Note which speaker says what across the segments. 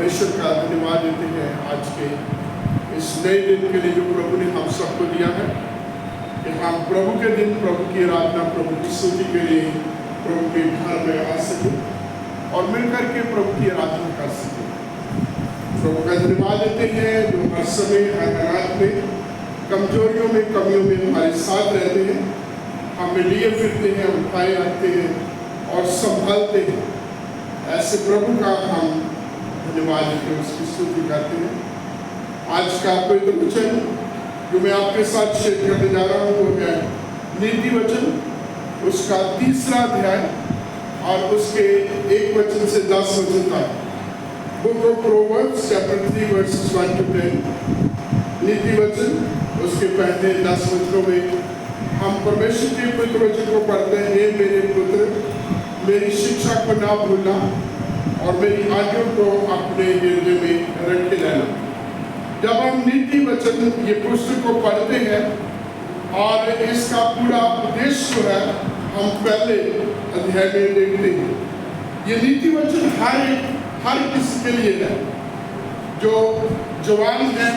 Speaker 1: परमेश्वर का धन्यवाद देते हैं आज के इस नए दिन के लिए जो प्रभु ने हम सबको दिया है कि हम प्रभु के दिन प्रभु की आराधना, प्रभु की स्तुति के लिए प्रभु के घर में आ सके और मिलकर के प्रभु की आराधना कर सके। प्रभु का धन्यवाद देते हैं जो हर समय हर हालात में, कमजोरियों में, कमियों में हमारे साथ रहते हैं, हमें लिए फिरते हैं, उठाए रखते हैं और संभालते हैं। ऐसे प्रभु का हम धन्यवाद देते हैं, उसकी स्तुति करते हैं। आज का पवित्र वचन जो मैं आपके साथ शेयर करने जा रहा हूँ वो है नीति वचन, उसका 3रा अध्याय और उसके 1 वचन से 10 वचन तक। Book of proverbs chapter 3 versus 1 to 10। नीति वचन उसके पहले 10 वचनों में हम परमेश्वर के पवित्र वचन को पढ़ते हैं। हे मेरे पुत्र, मेरी शिक्षा को ना भूलना और मेरी आज्ञा को अपने हृदय में रखे रहना। जब हम नीति वचन ये पुस्तक को पढ़ते हैं और इसका पूरा उद्देश्य जो है हम पहले अध्याय में देखते हैं। ये नीति वचन हर किसी के लिए है, जो जवान है,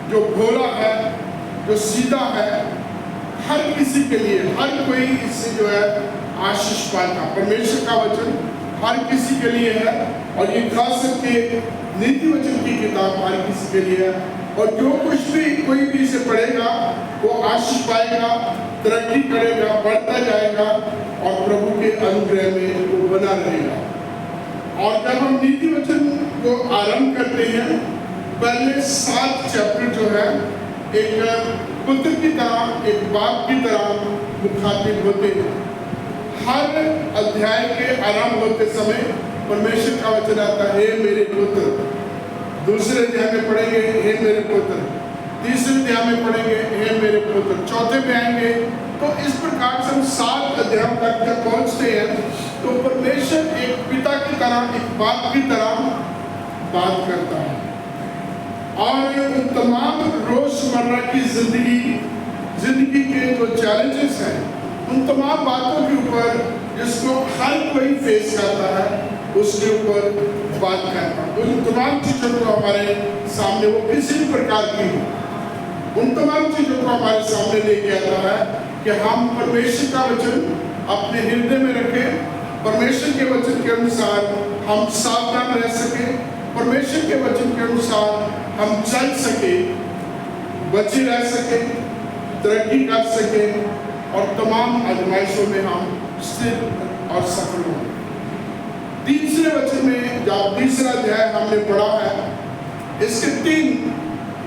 Speaker 1: जो भोला है, जो सीधा है, हर किसी के लिए, हर कोई इससे जो है आशीष पाता। परमेश्वर का वचन हर किसी के लिए है और ये खास करके नीति वचन की किताब हर किसी के लिए है। और जो कुछ भी कोई भी इसे पढ़ेगा वो आशीष पाएगा, तरक्की करेगा, बढ़ता जाएगा और प्रभु के अनुग्रह में वो बना रहेगा। और जब हम नीति वचन को आरंभ करते हैं, पहले 7 चैप्टर जो है एक पुत्र की तरह, एक बाप की तरह मुखातिब होते हैं। हर अध्याय के आरंभ होते समय परमेश्वर का वचन आता है, हे मेरे पुत्र। दूसरे अध्याय में पढ़ेंगे, हे मेरे पुत्र। तीसरे अध्याय में पढ़ेंगे, हे मेरे पुत्र। चौथे में आएंगे। तो इस प्रकार से हम 7 अध्याय तक जब पहुंचते हैं तो परमेश्वर एक पिता की तरह, एक बाप की तरह बात करता है और उन तमाम रोजमर्रा की जिंदगी के जो चैलेंजेस हैं, उन तमाम बातों के ऊपर जिसको हर कोई फेस करता है, उसके ऊपर बात करता है। उन तमाम चीज़ों को हमारे सामने, वो किसी भी प्रकार की हो, उन तमाम चीज़ों को हमारे सामने लेके आता है कि हम परमेश्वर का वचन अपने हृदय में रखें, परमेश्वर के वचन के अनुसार हम सावधान रह सकें, परमेश्वर के वचन के अनुसार हम चल सके, बचे रह सके, तरक्की कर सके और तमाम आजमाइशों में हम स्थिर और सफल हों। तीसरे वचन में जब 3रा अध्याय हमने पढ़ा है, इसके 3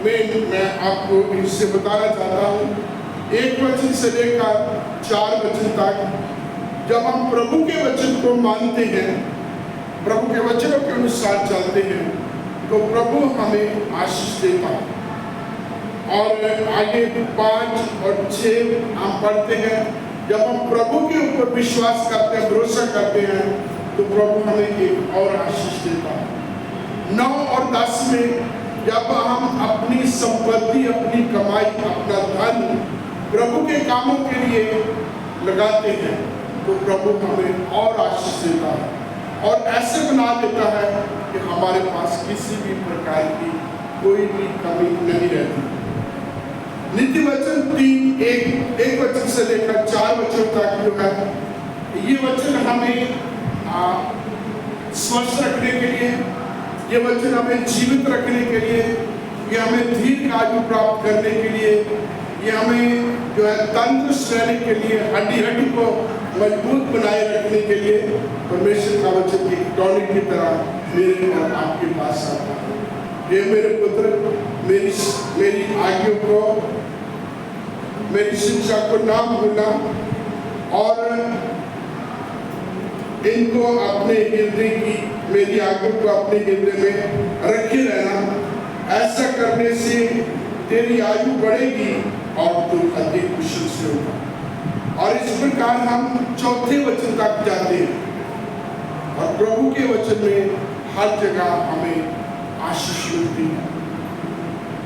Speaker 1: में मैं आपको इससे बताना चाहता हूँ। 1 वचन से लेकर 4 वचन तक जब हम प्रभु के वचन को मानते हैं, प्रभु के वचनों के अनुसार चलते हैं, तो प्रभु हमें आशीष देता है। और आगे 5 और 6 हम पढ़ते हैं। जब हम प्रभु के ऊपर विश्वास करते हैं, भरोसा करते हैं, तो प्रभु हमें एक और आशीष देता है। 9 और 10 में जब हम अपनी संपत्ति, अपनी कमाई, अपना धन प्रभु के कामों के लिए लगाते हैं, तो प्रभु हमें और आशीष देता है और ऐसे बना देता है कि हमारे पास किसी भी प्रकार की कोई भी कमी नहीं रहती। नीति वचन 3, 1 वचन से लेकर 4 वचन तक जो है, ये वचन हमें स्वस्थ रखने के लिए, ये वचन हमें जीवित रखने के लिए, ये हमें दीर्घ आयु प्राप्त करने के लिए, ये हमें जो है तंदुरुस्त रहने के लिए, हड्डी को मजबूत बनाए रखने के लिए परमेश्वर का वचन एक टॉनिक की तरह मेरे और आपके पास आता है। ये मेरे पुत्र, मेरी आज्ञा को, मेरी शिक्षा को ना भूलना और इनको अपने हृदय की, मेरी आज्ञा को अपने हृदय में रखे रहना। ऐसा करने से तेरी आयु बढ़ेगी और तू अधिक कुशल से होगा। और इस प्रकार हम 4थे वचन तक जाते हैं और प्रभु के वचन में हर जगह हमें आशीष मिलती है।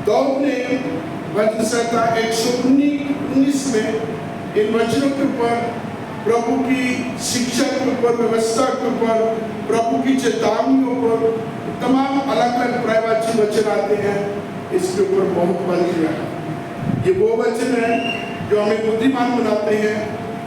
Speaker 1: दाऊद ने भजन संहिता 119 में इन वचनों के ऊपर प्रभु की शिक्षा के ऊपर, व्यवस्था के ऊपर, प्रभु की चेतावनियों पर तमाम अलग अलग पर्यायवाची वचन आते हैं, इसके ऊपर बहुत बल किया है। ये वो वचन है जो हमें बुद्धिमान बनाते हैं,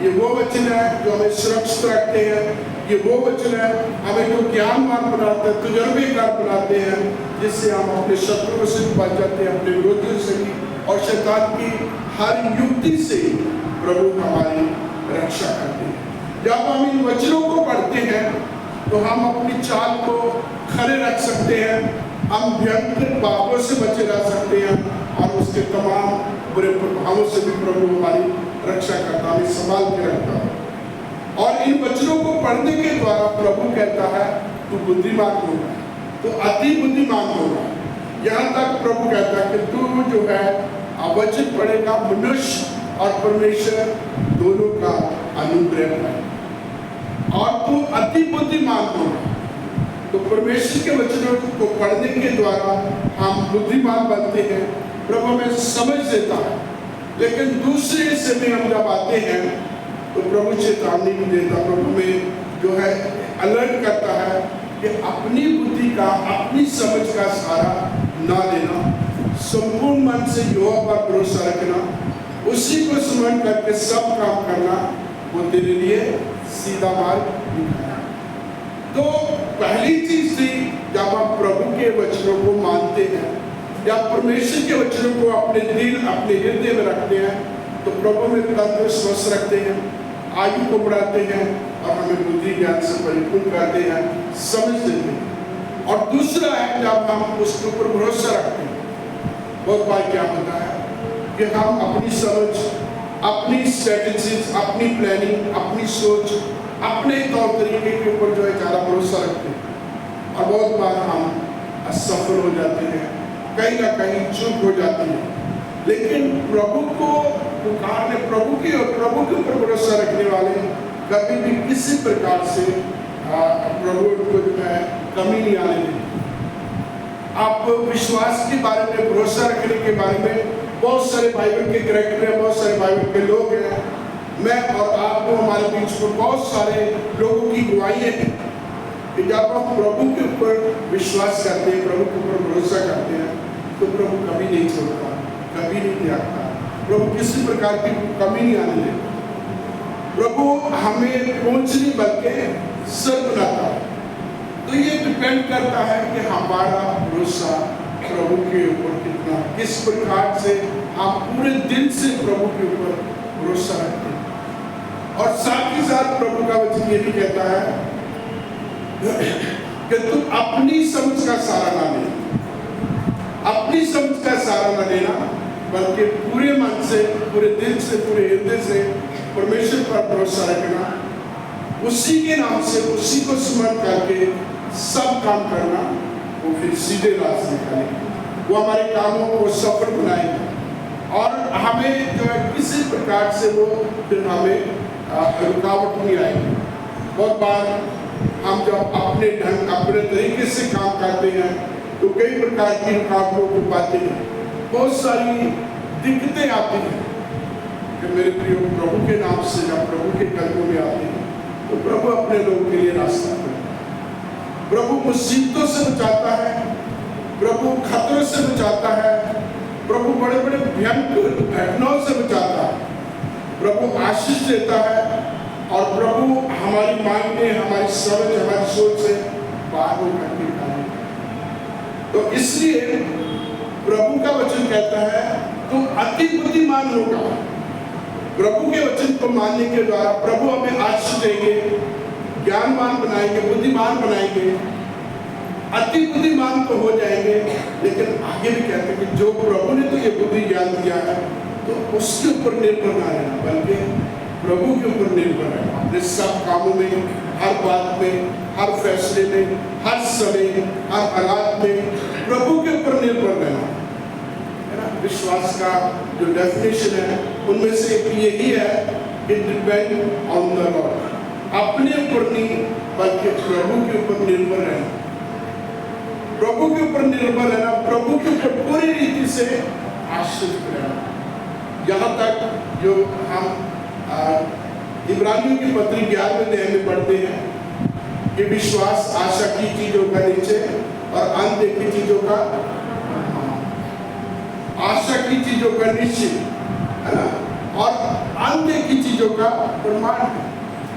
Speaker 1: ये वो वचन है जो हमें सुरक्षित रखते हैं, ये वो वचन है हमें जो ज्ञानवान बनाते हैं, तजुर्बेकार बनाते हैं, जिससे हम अपने शत्रुओं से भी बच जाते हैं, अपने विरोधियों से भी, और शैतान की हर युक्ति से प्रभु हमारी रक्षा करते हैं। जब हम इन वचनों को पढ़ते हैं तो हम अपनी चाल को खड़े रख सकते हैं, हम भयंकर पापों से बचे रह सकते हैं, और उसके तमाम बुरे प्रभावों से भी प्रभु हमारी रक्षा करता है, संभाल के रखता है। और इन वचनों को पढ़ने के द्वारा प्रभु कहता है तू बुद्धिमान होगा, तो अति बुद्धिमान होगा। यहाँ तक प्रभु कहता है कि तू जो है वचन पढ़ेगा, मनुष्य और परमेश्वर दोनों का अनुग्रह है, और तू अति बुद्धिमान होगा। तो परमेश्वर के वचनों को पढ़ने के द्वारा हम बुद्धिमान बनते हैं, प्रभु हमें समझ देता है। लेकिन दूसरे हिस्से में हम जब आते हैं तो प्रभु चेतावनी भी देता, प्रभु में जो है अलर्ट करता है कि अपनी बुद्धि का, अपनी समझ का सहारा ना लेना, संपूर्ण मन से यहोवा पर भरोसा रखना, उसी को स्मरण करके सब काम करना, वो तेरे लिए सीधा मार्ग दिखाना। तो पहली चीज थी, जब हम प्रभु के वचनों को मानते हैं या परमेश्वर के वचनों को अपने दिल, अपने हृदय में रखते हैं, तो प्रभु में तंदुरुस्त स्वस्थ रखते हैं, आयु को बढ़ाते हैं, और हमें बुद्धि ज्ञान से परिपूर्ण करते हैं, समझ देते हैं। और दूसरा है, जब हम उसके ऊपर भरोसा रखते हैं, बहुत बार क्या होता है कि हम अपनी समझ, अपनी स्ट्रेटेजीज, अपनी प्लानिंग, अपनी सोच, अपने तौर तरीके के ऊपर जो है ज़्यादा भरोसा रखते हैं, और बहुत बार हम असफल हो जाते हैं, कहीं ना कहीं चूक हो जाती है। लेकिन प्रभु को पुकारने, प्रभु के ऊपर भरोसा रखने वाले कभी भी किसी प्रकार से प्रभु को जो है कमी नहीं आने देते। आप विश्वास के बारे में, भरोसा रखने के बारे में बहुत सारे बाइबल के कैरेक्टर हैं, बहुत सारे बाइबल के लोग हैं, मैं और आप को हमारे बीच में बहुत सारे लोगों की गवाहियाँ हैं कि जब हम प्रभु के ऊपर विश्वास करते हैं, प्रभु के ऊपर भरोसा करते हैं, तो प्रभु कभी नहीं छोड़ता, कभी नहीं त्यागता, प्रभु किसी प्रकार की कमी नहीं आने देता। प्रभु हमें पूंछ नहीं बल्कि सर बनाता है। तो ये डिपेंड करता है कि हमारा भरोसा प्रभु के ऊपर कितना, किस प्रकार से हम पूरे दिल से प्रभु के ऊपर भरोसा रखते हैं। और साथ ही साथ प्रभु का वचन ये भी कहता है कि तुम अपनी समझ का सहारा ना लेना, अपनी समझ का सहारा न लेना, बल्कि पूरे मन से, पूरे दिल से, पूरे हृदय से परमेश्वर पर भरोसा रखना, उसी के नाम से, उसी को स्मरण करके सब काम करना, वो फिर सीधे रास्ते निकालेगा, वो हमारे कामों को सफल बनाएगा, और हमें जो है किसी प्रकार से वो फिर हमें रुकावट नहीं आएगी। बहुत बार हम जब अपने ढंग, अपने तरीके से काम करते हैं तो कई प्रकार की रुकावटों को पाते हैं, बहुत सारी दिक्कतें आती हैं। कि मेरे प्रिय, प्रभु के नाम से जब प्रभु के कदमों में आते हैं तो प्रभु अपने लोगों के लिए रास्ता खोलता है, प्रभु मुसीबतों से बचाता है, प्रभु खतरों से बचाता है, प्रभु बड़े बड़े भयंकर घटनाओं से बचाता है, प्रभु आशीष देता है, और प्रभु हमारी मांगने, हमारी समझ, हमारी सोच से बाहर होकर के निकालेगा। तो इसलिए प्रभु का वचन कहता है तुम अति बुद्धिमान होगा। प्रभु के वचन को मानने के द्वारा प्रभु हमें आशीष देंगे, ज्ञानवान बनाएंगे, बुद्धिमान बनाएंगे, अति बुद्धिमान तो हो जाएंगे। लेकिन आगे भी कहते हैं कि जो प्रभु ने तो ये बुद्धि ज्ञान दिया है, तो उसके ऊपर निर्भर ना रहना, बल्कि प्रभु के ऊपर निर्भर रहना, अपने सब कामों में, हर बात में, हर फैसले में, हर समय, हर हालात में प्रभु के ऊपर निर्भर रहना, है ना। विश्वास का जो डेफिनेशन है उनमें से एक यही है, it depend on the Lord, अपने ऊपर नहीं बल्कि प्रभु के ऊपर निर्भर रहना, प्रभु के ऊपर निर्भर रहना, प्रभु के ऊपर पूरी रीति से आश्रित रहना। यहाँ तक जो हम इब्रानियों की पत्री 11वें अध्याय में पढ़ते हैं कि विश्वास आशा की चीजों का निश्चय और अनदेखी चीजों का, आशा की चीजों का निश्चय है ना, और अनदेखी चीजों का प्रमाण है।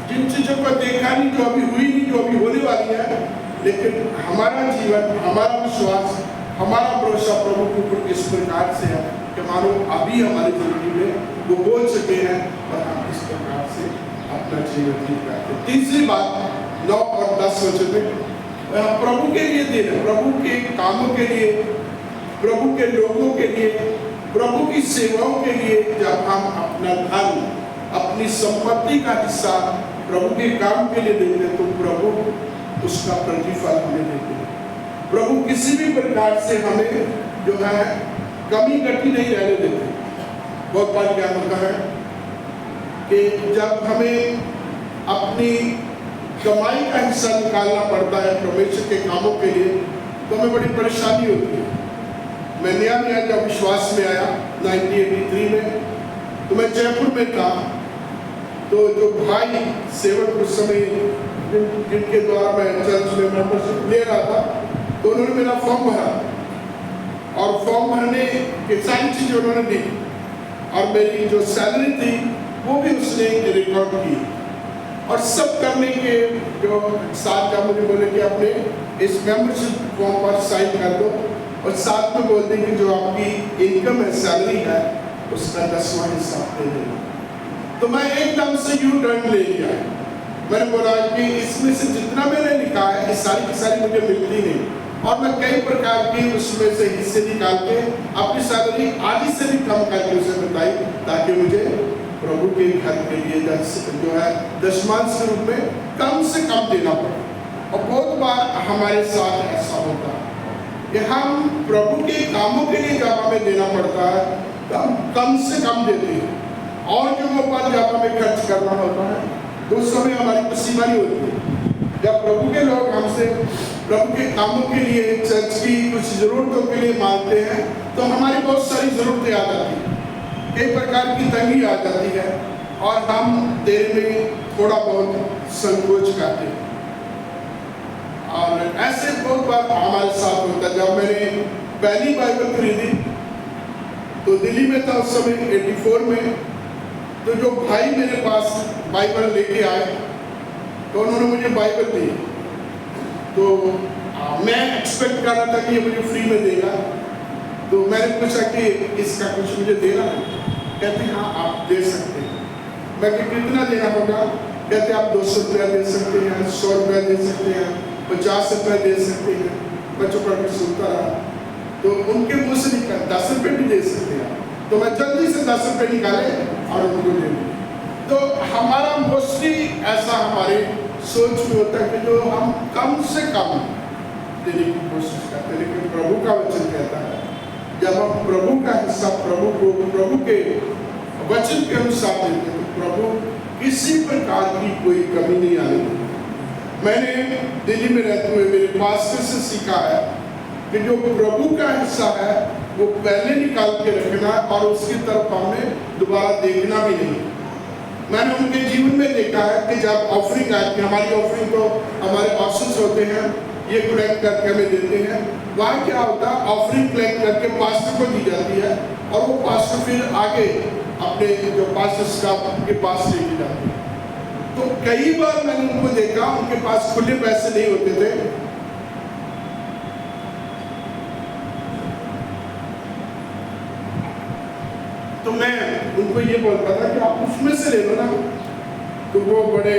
Speaker 1: जिन चीजों को देखा नहीं, जो अभी हुई नहीं, जो अभी होने वाली है, लेकिन हमारा जीवन, हमारा विश्वास, हमारा भरोसा प्रभु के ऊपर इस प्रकार से है कि मानो अभी हमारी जिंदगी में वो बोल सके हैं और हम इस प्रकार से अपना जीवन जी पाते हैं। तीसरी बात 9 और 10 वचन में प्रभु के लिए देना, प्रभु के कामों के लिए, प्रभु के लोगों के लिए, प्रभु की सेवाओं के लिए जब हम अपना धन, अपनी संपत्ति का हिस्सा प्रभु के काम के लिए देते हैं तो प्रभु उसका प्रतिफल हमें देते हैं। प्रभु किसी भी प्रकार से हमें जो है कमी घटी नहीं रहने देते। बहुत बार क्या होता है कि जब हमें अपनी कमाई का हिस्सा निकालना पड़ता है परमेश्वर के कामों के लिए तो हमें बड़ी परेशानी होती है। मैं नया जब विश्वास में आया 1983 में, तो मैं जयपुर में था, तो जो भाई सेवक उस समय जिनके द्वारा मैं चर्च में मेंबरशिप ले रहा था, तो उन्होंने मेरा फॉर्म भरा और फॉर्म भरने की सारी चीजें उन्होंने दी और मेरी जो सैलरी थी वो भी उसने रिकॉर्ड की और सब करने के जो साथ जब मुझे बोले कि अपने इस मेंबरशिप फॉर्म पर साइन कर दो और साथ में बोल दें कि जो आपकी इनकम है, सैलरी है, उसका 10वां हिस्सा दे देना। तो मैं एकदम से यू टर्न ले लिया। मैंने बोला कि इसमें से जितना मैंने लिखा है ये सारी की सारी मुझे मिलती नहीं और मैं कई प्रकार की उसमें से हिस्से निकाल के अपनी सैलरी आधी से भी कम करके उसे बताई ताकि मुझे प्रभु के घर के लिए जो है दशमांश के रूप में कम से कम देना पड़े। और बहुत बार हमारे साथ ऐसा होता है कि हम प्रभु के कामों के लिए जब हमें देना पड़ता है तो हम कम से कम देते हैं और जो मोबाइल जब हमें खर्च करना होता है तो उस समय हमारी कुछ सीमा नहीं होती है। जब प्रभु के लोग हमसे प्रभु के कामों के लिए, चर्च की कुछ जरूरतों के लिए मांगते हैं तो हमारी बहुत सारी जरूरतें आ जाती हैं, कई प्रकार की तंगी आ जाती है और हम देने में थोड़ा बहुत संकोच करते हैं। और ऐसे बहुत बार हमारे साथ होता है। जब मैंने पहली बाइबल खरीदी तो दिल्ली में था उस समय 84 में, तो जो भाई मेरे पास बाइबल लेके आए तो उन्होंने मुझे बाइबल दी। तो मैं एक्सपेक्ट कर रहा था कि ये मुझे फ्री में देगा, तो मैंने पूछा कि इसका कुछ मुझे देना है। कहते हाँ आप दे सकते हैं। मैं कि कितना देना होगा? कहते आप 200 रुपया दे सकते हैं, 100 रुपया दे सकते हैं, 50 रुपया दे सकते हैं। मैं चुप करके सुनता रहा तो उनके मुँह से निकल 10 रुपये भी दे सकते हैं। तो मैं जल्दी से 10 रुपये निकाले और उनको दे दिए। तो हमारा मोस्टली ऐसा हमारे सोच में होता है कि जो हम कम से कम देने की कोशिश करते हैं, लेकिन प्रभु का वचन कहता है जब हम प्रभु का हिस्सा प्रभु को प्रभु के वचन के अनुसार देते हैं तो प्रभु किसी प्रकार की कोई कमी नहीं आने देती। मैंने दिल्ली में रहते हुए मेरे पास्टर से सीखा है कि जो प्रभु का हिस्सा है वो पहले निकाल के रखना और उसकी तरफ हमें दोबारा देखना भी नहीं। मैंने उनके जीवन में देखा है कि जब ऑफरिंग आती है, हमारी ऑफरिंग तो हमारे ऑप्शंस होते हैं, ये कलेक्ट करके हमें देते हैं। वहाँ क्या होता है, ऑफरिंग कलेक्ट करके पास्टर को दी जाती है और वो पास्टर फिर आगे अपने जो पास्टर स्टाफ के पास लेके जाते हैं। तो कई बार मैंने उनको देखा, उनके पास खुले पैसे नहीं होते थे, तो मैं उनको ये बोलता था कि आप उसमें से ले लो ना। तो वो बड़े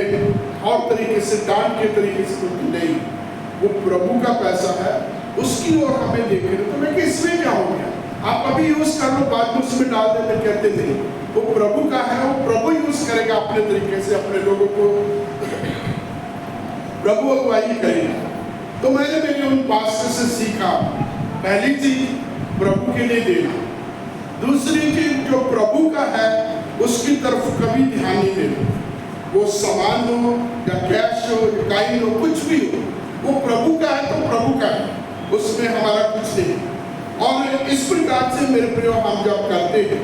Speaker 1: और तरीके से डांट के तरीके से नहीं, वो प्रभु का पैसा है, उसकी ओर हमें देखे। तो मैं कि इसमें क्या हो गया, आप अभी यूज कर लो, बाद में उसमें डाल देते। कहते नहीं, वो प्रभु का है, वो प्रभु यूज करेगा अपने तरीके से, अपने लोगों को प्रभु अगुवाई करेगा। तो मैंने मेरे उन पास्टर से सीखा, पहली चीज प्रभु के लिए देना, दूसरी चीज जो प्रभु का है उसकी तरफ कभी ध्यान नहीं देना। वो सामान हो या कैश हो या काइन हो, कुछ भी हो, वो प्रभु का है तो प्रभु का है, उसमें हमारा कुछ नहीं। और इस प्रकार से मेरे प्रिय हम जब करते हैं,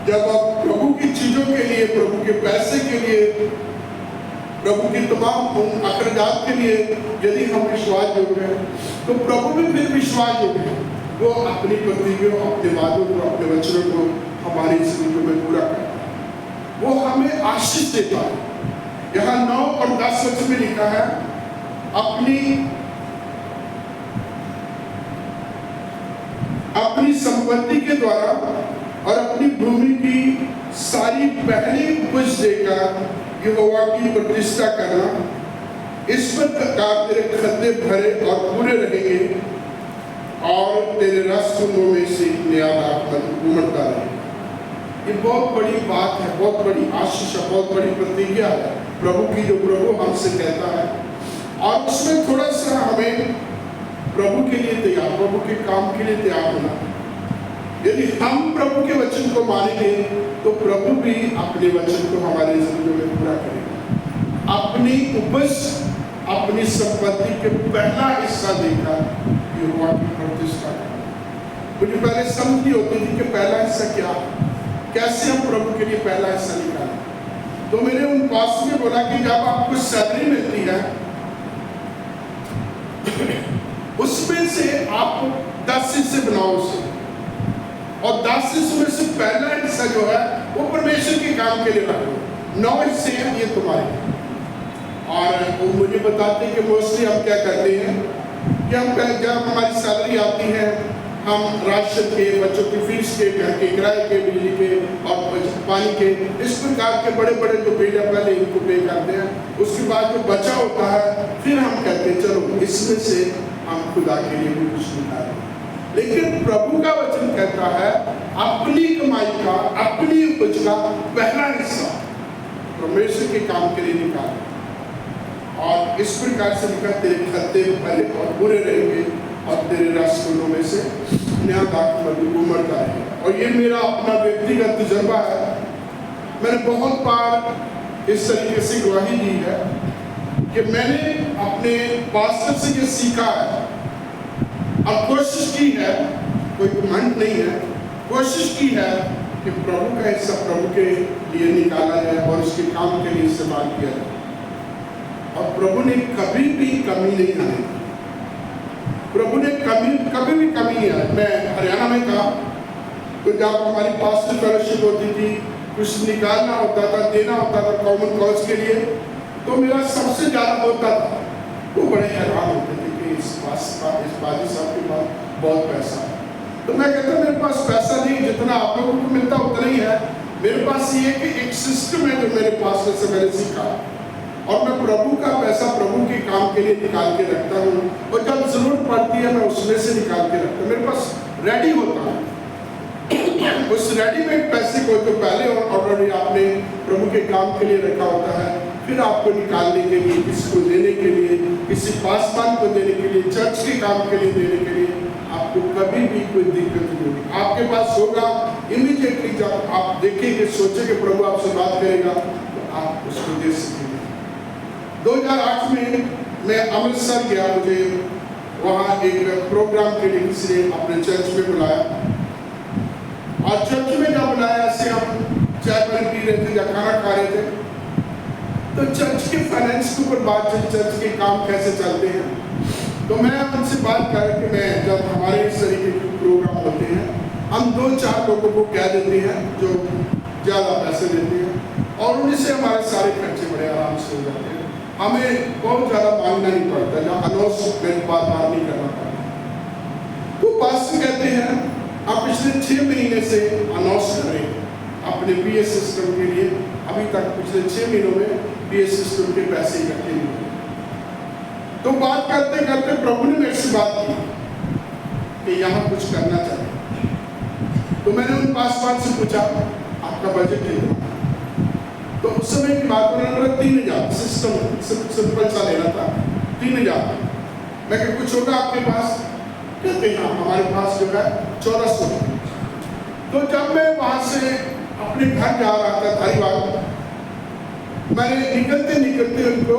Speaker 1: जब आप प्रभु की चीजों चीजों के लिए, प्रभु के पैसे के लिए, प्रभु की तमाम अखराजात के लिए यदि हम विश्वास योग्य हैं, तो प्रभु भी फिर विश्वास योग्य है। वो अपनी प्रतिज्ञा, अपने वादों को, अपने वचनों को हमारी जिंदगी में पूरा करता है। वो हमें आशीष देता है। यहाँ 9 और 10 वचन में लिखा है, अपनी संपत्ति के द्वारा और अपनी भूमि की सारी पहली उपज देकर यहोवा की प्रतिष्ठा करना, इस प्रकार तेरे खद्दे भरे और पूरे रहेंगे और तेरे राष्ट्रों में से नया दाखमधु उमड़ता रहेगा। ये बहुत बड़ी बात है, बहुत बड़ी आशीष है, बहुत बड़ी प्रतिज्ञा है प्रभु की, जो प्रभु हमसे कहता है। और उसमें थोड़ा सा हमें प्रभु के लिए तैयार, प्रभु के काम के लिए तैयार होना। यदि हम प्रभु के वचन को मानेंगे तो प्रभु भी अपने वचन को हमारे जिंदगी में पूरा करेगा। अपनी उपज, अपनी संपत्ति के पहला हिस्सा देकर यहोवा की प्रतिष्ठा करना। मुझे पहले समझ नहीं होती थी कि पहला हिस्सा क्या है, कैसे हम प्रभु के लिए पहला हिस्सा निकालें। तो मैंने उन पास में बोला कि जब आपको सैलरी मिलती है उसमें से आप 10 हिस्से बनाओ उसे, और 10 हिस्सों में से पहला हिस्सा जो है वो परमेश्वर के काम के लिए रखो। 9 हिस्से हैं ये तुम्हारे। और वो मुझे बताते हैं कि मोस्टली हम क्या करते हैं कि हम जब हमारी सैलरी आती है, हम राशन के, बच्चों की फीस के, घर के किराए के, बिजली के और पानी के, इस प्रकार के बड़े बड़े जो बिल है पहले इनको पे करते हैं। उसके बाद जो बचा होता है फिर हम कहते हैं चलो इसमें से हम खुदा के लिए भी कुछ निकालें। लेकिन प्रभु का वचन कहता है अपनी कमाई का, अपनी उपज का पहला हिस्सा परमेश्वर के काम के लिए निकालें। और इस प्रकार से लिखा, तेरे खद्दे भरे और पूरे रहेंगे और तेरे राष्ट्रों में से नया दाखमधु उमड़ता है। और ये मेरा अपना व्यक्तिगत तजुर्बा है। मैंने बहुत बार इस तरीके से गवाही दी है कि मैंने अपने पास्टर से ये सीखा है और कोशिश की है, कोई घमंड नहीं है, कोशिश की है कि प्रभु का हिस्सा प्रभु के लिए निकाला जाए और उसके काम के लिए इस्तेमाल किया जाए। और प्रभु ने कभी भी कमी नहीं आने, प्रभु ने कभी भी कमी नहीं आई। मैं हरियाणा में था तो जब हमारी पास्टर फेलोशिप होती थी, कुछ निकालना होता था, देना होता था कॉमन कॉज के लिए, तो मेरा सबसे ज़्यादा होता था। वो बड़े हैरान होते थे कि इस बाजी साहब के पास बहुत पैसा है। तो मैं कहता मेरे पास पैसा नहीं, जितना आप लोगों को मिलता उतना ही है। मेरे पास ये कि एक सिस्टम है जो मेरे पास्टर से मैंने सीखा, और मैं प्रभु का पैसा प्रभु के काम के लिए निकाल के रखता हूँ, और जब जरूरत पड़ती है मैं उसमें से निकाल के रखता हूँ। मेरे पास रेडी होता है। उस रेडीमेड पैसे को तो पहले ऑलरेडी आपने प्रभु के काम के लिए रखा होता है, फिर आपको निकालने के लिए, किसी को देने के लिए, किसी पासवान को देने के लिए, चर्च के काम के लिए देने के लिए आपको कभी भी कोई दिक्कत नहीं होगी। आपके पास होगा, इमीडिएटली जब आप देखेंगे, सोचेंगे प्रभु आपसे बात करेगा तो आप उसको दे सकेंगे। 2008 में मैं अमृतसर गया, मुझे वहाँ एक प्रोग्राम के लिए किसी ने अपने चर्च में बुलाया, और चर्च में जब बुलाया ऐसे हम चाय पानी पी रहे थे या खाना खा रहे थे, तो चर्च के फाइनेंस के ऊपर बात चली, चर्च के काम कैसे चलते हैं। तो मैं उनसे बात कर कि मैं जब हमारे इस तरीके के प्रोग्राम होते हैं, हम 2-4 लोगों को कह देते हैं जो ज़्यादा पैसे देते हैं, और उन्हीं से हमारे सारे खर्चे बड़े आराम से हो जाते हैं। हमें बहुत ज़्यादा मांगना नहीं पड़ता, जहाँ अनाउंसमेंट बार नहीं करना पड़ता। तो पास्टर कहते हैं आप पिछले 6 महीने से अनाउंस कर रहे हैं अपने पीएस सिस्टम के लिए, अभी तक पिछले 6 महीनों में पीएस सिस्टम के पैसे इकट्ठे नहीं हुए। तो बात करते करते प्रभु ने मेरे से बात की कि यहाँ कुछ करना चाहिए। तो मैंने उन पासवान से पूछा आपका बजट कितना? तो उस समय की बात उन्होंने बोला 3000, सिस्टम सिंपल सा लेना था 3000। मैं क्या कुछ होगा आपके पास? कहते हैं हमारे पास जो है 1400। तो जब मैं वहाँ से अपने घर जा रहा था धारीवाल, मैंने निकलते उनको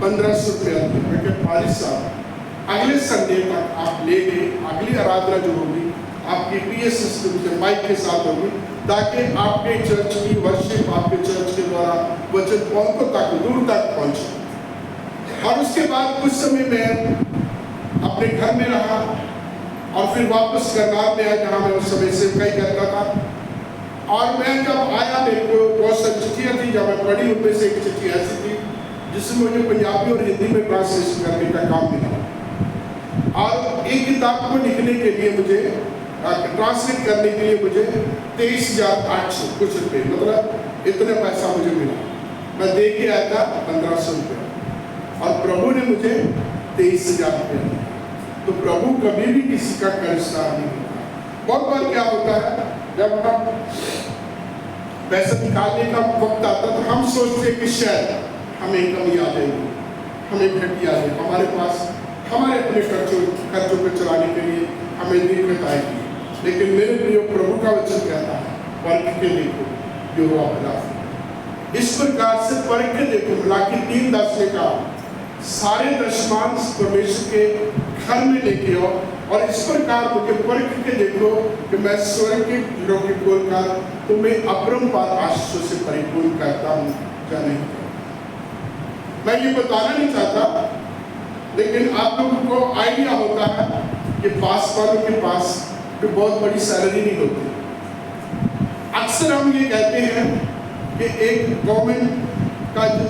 Speaker 1: 1500 रुपया दिया। मैं क्या 5 साल अगले संडे तक आप ले गए, अगली आराधना जो होगी आपकी पीए सिस्टम से माइक के साथ होगी, ताकि आपके चर्च की वर्शिप, आपके चर्च के द्वारा वचन पहुंचो तक, दूर तक पहुंचे। और उसके बाद कुछ समय में अपने घर में रहा और फिर वापस करनाल में आया, जहाँ मैं उस समय से कई करता था। और मैं जब आया, मेरे को बहुत सारी चिट्ठियाँ थी, जब मैं पढ़ी उनमें से एक चिट्ठी ऐसी थी जिसमें मुझे पंजाबी और हिंदी में ट्रांसलेशन करने का काम मिला। और एक किताब को लिखने के लिए मुझे, ट्रांसलेट करने के लिए मुझे 23,800 कुछ रुपये, मतलब इतना पैसा मुझे मिला। मैं दे के आया था 1,500 रुपये और प्रभु ने मुझे 23,000 रुपये दिया। तो प्रभु कभी भी किसी का कर्जदार नहीं होता। बहुत बार क्या होता है, जब हम पैसा निकालने का वक्त आता तो हम सोचते हैं कि शायद हमें कमी आ जाएगी, हमें घटी आ जाएगी, हमारे पास हमारे अपने खर्चों को चलाने के लिए हमें दिक्कत आएगी। लेकिन मेरे प्रिय, प्रभु का वचन कहता है, परख के देखो जो हुआ भला। इस प्रकार से परख के देखो, मलाकी 3:10 ने कहा, सारे दशमांश परमेश्वर के घर में लेके आओ और इस प्रकार मुझे परख के देखो कि मैं स्वर्ग के हीरों की खोलकर तुम्हें अपरंपार आशीषों से परिपूर्ण करता हूँ या नहीं। मैं ये बताना नहीं चाहता, लेकिन आप लोगों को आइडिया होता है कि पास वालों के पास तो बहुत बड़ी सैलरी नहीं होती। अक्सर हम ये कहते हैं कि एक गवर्नमेंट का जो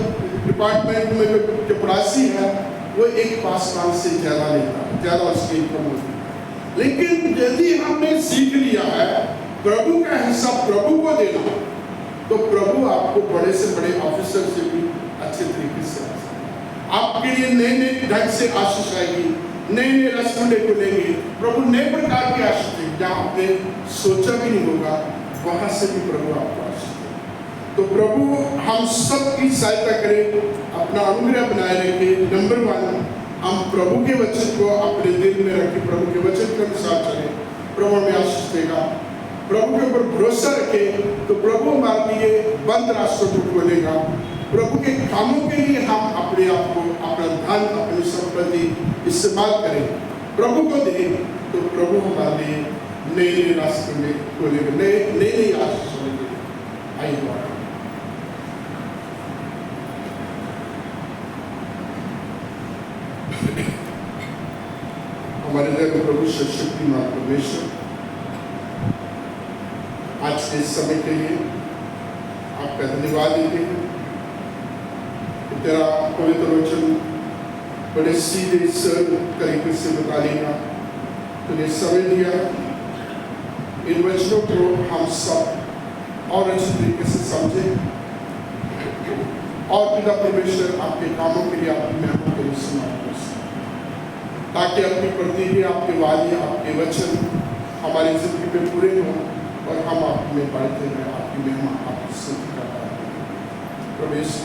Speaker 1: डिपार्टमेंट में जो चपरासी है वो एक पासवान से ज़्यादा लेता है, ज़्यादा उसकी इनकम होती है। लेकिन यदि हमने सीख लिया है प्रभु का हिस्सा प्रभु को देना, तो प्रभु आपको बड़े से बड़े ऑफिसर से भी अच्छे तरीके से आपके लिए नए नए ढंग से आशीष आएगी, नए नए रसगुल्ले को लेंगे प्रभु, नए प्रकार की आशीष देंगे, जहाँ आपने सोचा भी नहीं होगा वहाँ से भी प्रभु आपको आशीष देंगे। तो प्रभु हम सब की सहायता करें, अपना अनुग्रह बनाए रखें। नंबर 1, हम प्रभु के वचन को अपने दिल में रखें, प्रभु के वचन के अनुसार चलें, प्रभु हमें आशीष देगा। प्रभु के ऊपर भरोसा रखें तो प्रभु हमारे लिए बंद रास्तों को खोलेगा। प्रभु के कामों के लिए हम अपने आप को, अपना धन, अपनी संपत्ति इस्तेमाल करें, प्रभु को दें, तो प्रभु हमारे लिए नए नए रास्ते में खोलेंगे, नए नए आशीष होंगे। आइए हमारे दयालु प्रभु सर्वशक्तिमान परमेश्वर, आज के समय के लिए आपका धन्यवाद देते हैं। तेरा पवित्र वचन बड़े सीधे सरल तरीके से बताने का तूने समय दिया। इन वचनों को हम सब और अच्छे तरीके से समझें और पिता परमेश्वर आपके कामों के लिए, आपकी मेहनत के लिए इस्तेमाल कर सकें, ताकि अपनी प्रतिज्ञा, आपके वादे, आपके वचन हमारी जिंदगी में पूरे हों और हम आप में बढ़ते हैं, आपकी महिमा, आपकी स्तुति करते हैं। प्रभु यीशु